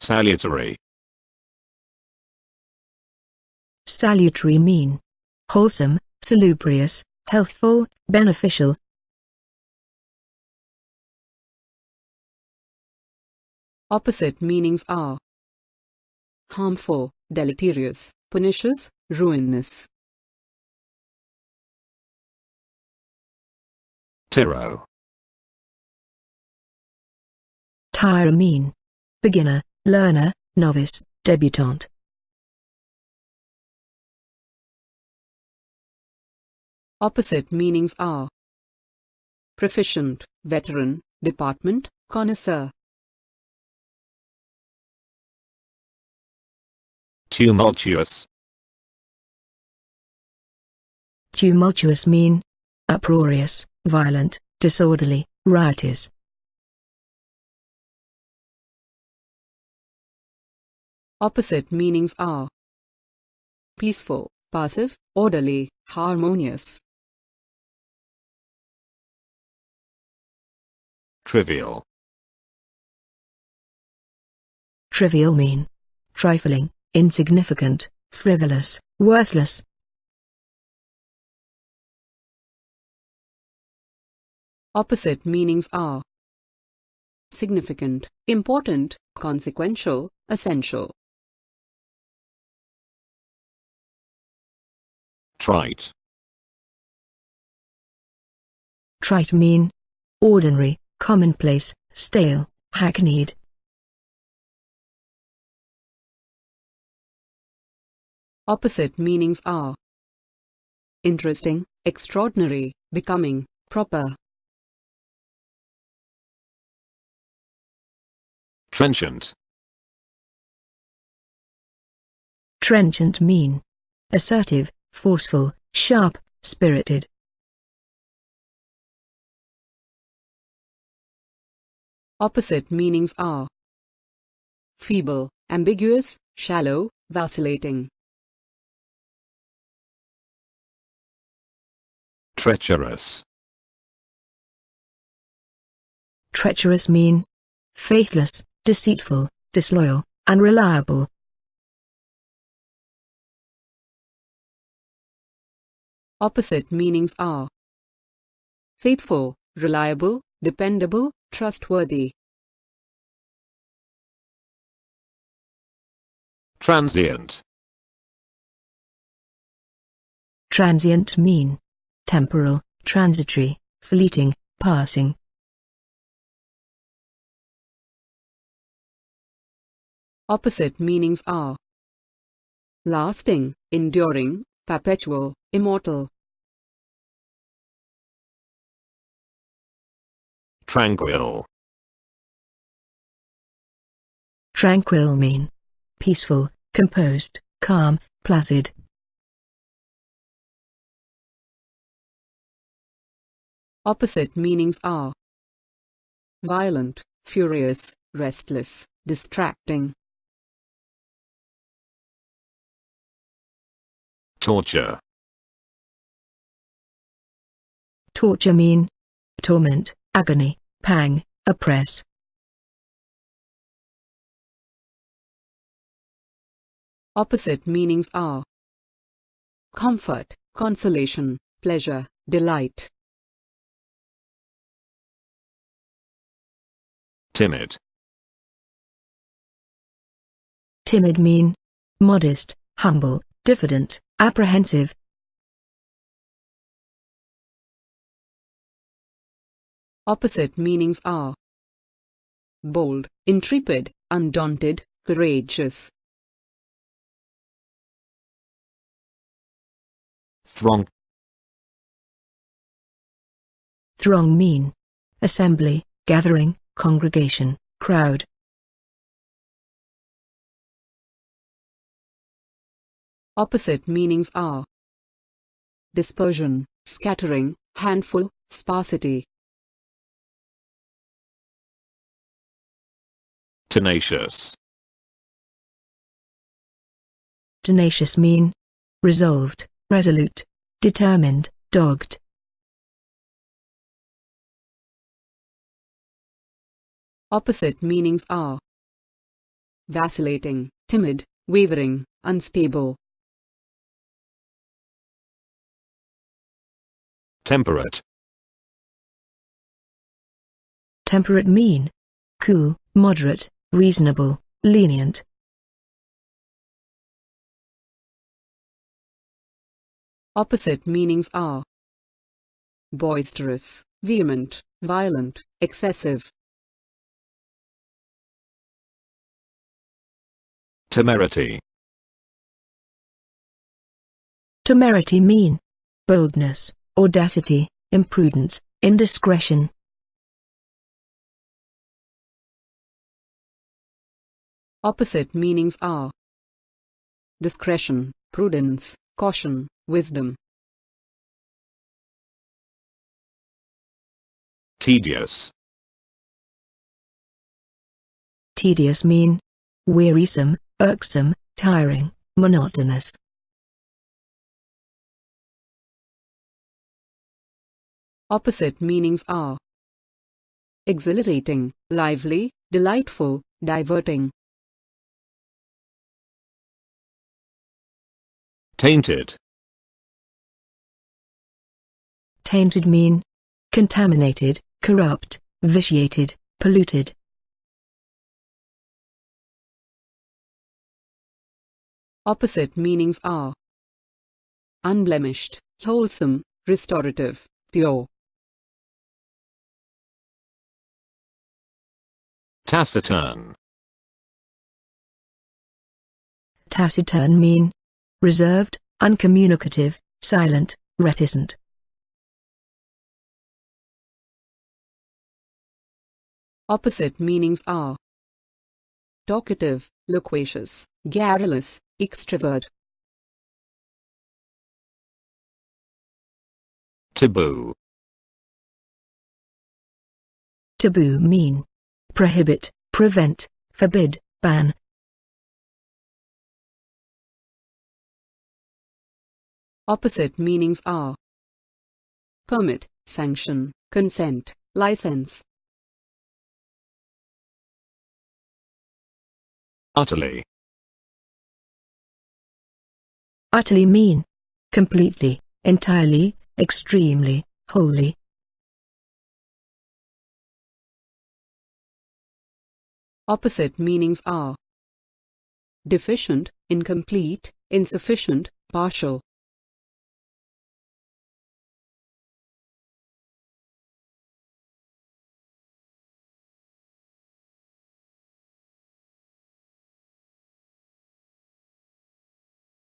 Salutary. Salutary mean wholesome, salubrious, healthful, beneficial. Opposite meanings are harmful, deleterious, pernicious, ruinous. Tyro. Tyro mean beginner, learner, novice, debutante. Opposite meanings are proficient, veteran, department, connoisseur. Tumultuous. Tumultuous mean uproarious, violent, disorderly, riotous. Opposite meanings are peaceful, passive, orderly, harmonious. Trivial. Trivial mean trifling, insignificant, frivolous, worthless. Opposite meanings are significant, important, consequential, essential. Trite. Trite mean ordinary, commonplace, stale, hackneyed. Opposite meanings are interesting, extraordinary, becoming, proper. Trenchant. Trenchant mean assertive, forceful, sharp, spirited. Opposite meanings are feeble, ambiguous, shallow, vacillating. Treacherous. Treacherous mean faithless, deceitful, disloyal, unreliable. Opposite meanings are faithful, reliable, dependable, trustworthy. Transient. Transient mean temporal, transitory, fleeting, passing. Opposite meanings are lasting, enduring, perpetual, immortal. Tranquil. Tranquil mean peaceful, composed, calm, placid. Opposite meanings are violent, furious, restless, distracting. Torture. Torture mean torment, agony, pang, oppress. Opposite meanings are comfort, consolation, pleasure, delight. Timid. Timid mean modest, humble, diffident, apprehensive. Opposite meanings are bold, intrepid, undaunted, courageous. Throng. Throng mean assembly, gathering, congregation, crowd. Opposite meanings are dispersion, scattering, handful, sparsity. Tenacious. Tenacious mean resolved, resolute, determined, dogged. Opposite meanings are vacillating, timid, wavering, unstable. Temperate. Temperate mean. Cool, moderate, reasonable, lenient. Opposite meanings are boisterous, vehement, violent, excessive. Temerity. Temerity mean. Boldness, audacity, imprudence, indiscretion. Opposite meanings are discretion, prudence, caution, wisdom. Tedious. Tedious mean. Wearisome, irksome, tiring, monotonous. Opposite meanings are exhilarating, lively, delightful, diverting. Tainted. Tainted mean. Contaminated, corrupt, vitiated, polluted. Opposite meanings are unblemished, wholesome, restorative, pure. Taciturn. Taciturn mean. Reserved, uncommunicative, silent, reticent. Opposite meanings are talkative, loquacious, garrulous, extrovert. Taboo. Taboo mean. Prohibit, prevent, forbid, ban. Opposite meanings are permit, sanction, consent, license. Utterly. Utterly mean. Completely, entirely, extremely, wholly. Opposite meanings are deficient, incomplete, insufficient, partial.